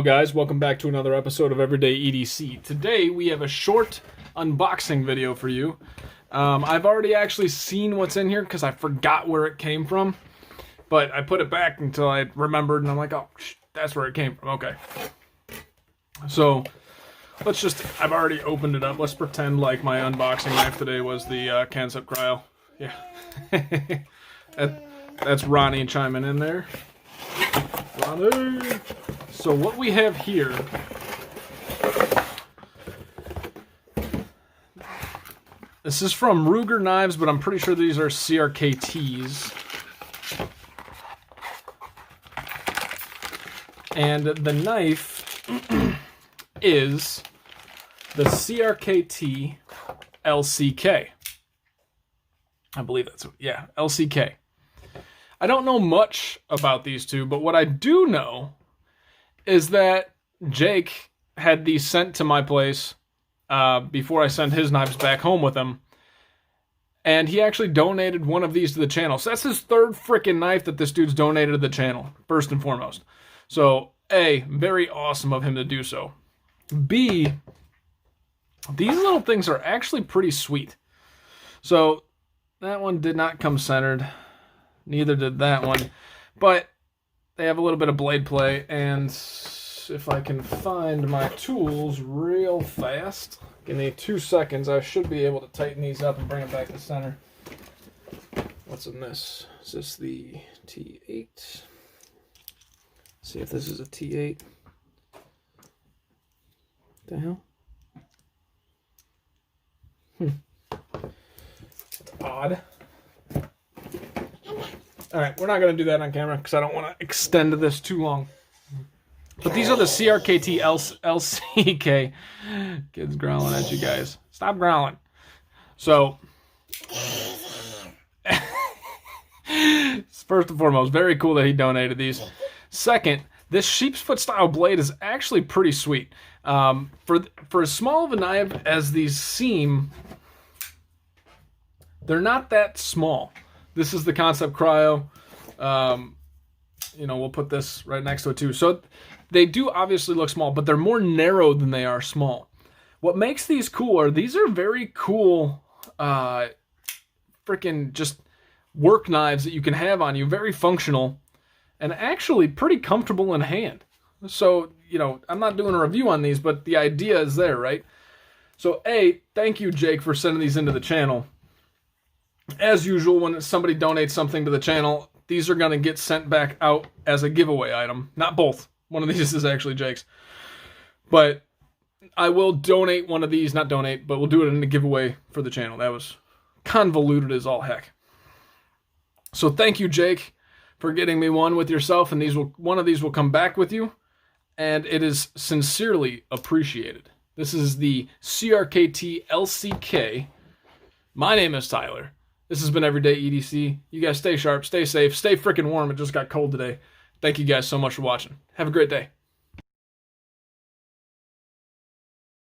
Hello guys, welcome back to another episode of Everyday EDC. Today we have a short unboxing video for you. I've already actually seen what's in here because I forgot where it came from. But I put it back until I remembered and I'm like, oh, that's where it came from, okay. So, I've already opened it up. Let's pretend like my unboxing knife today was the Concept Cryo. Yeah. That's Ronnie chiming in there. Ronnie! So what we have here this is from Ruger Knives, but I'm pretty sure these are CRKTs. And the knife is the CRKT LCK. I believe that's, yeah, LCK. I don't know much about these two, but what I do know is that Jake had these sent to my place before I sent his knives back home with him. And he actually donated one of these to the channel. So that's his third freaking knife that this dude's donated to the channel, first and foremost. So, A, very awesome of him to do so. B, these little things are actually pretty sweet. So, that one did not come centered. Neither did that one. But they have a little bit of blade play, and if I can find my tools real fast, give me 2 seconds, I should be able to tighten these up and bring them back to center. What's in this? Is this the T8? See if this is a T8. What the hell? Odd. Alright, we're not going to do that on camera because I don't want to extend this too long. But these are the CRKT LCK. Kids growling at you guys. Stop growling. So, first and foremost, very cool that he donated these. Second, this sheep's foot style blade is actually pretty sweet. For as small of a knife as these seem, they're not that small. This is the Concept Cryo. You know, we'll put this right next to it too. So they do obviously look small, but they're more narrow than they are small. What makes these cool are these are very cool freaking just work knives that you can have on you. Very functional and actually pretty comfortable in hand. So, you know, I'm not doing a review on these, but the idea is there, right? So, A, thank you, Jake, for sending these into the channel. As usual, when somebody donates something to the channel, these are going to get sent back out as a giveaway item. Not both. One of these is actually Jake's. But I will donate one of these. Not donate, but we'll do it in a giveaway for the channel. That was convoluted as all heck. So thank you, Jake, for getting me one with yourself. And one of these will come back with you. And it is sincerely appreciated. This is the CRKT LCK. My name is Tyler. This has been Everyday EDC. You guys stay sharp, stay safe, stay freaking warm. It just got cold today. Thank you guys so much for watching. Have a great day.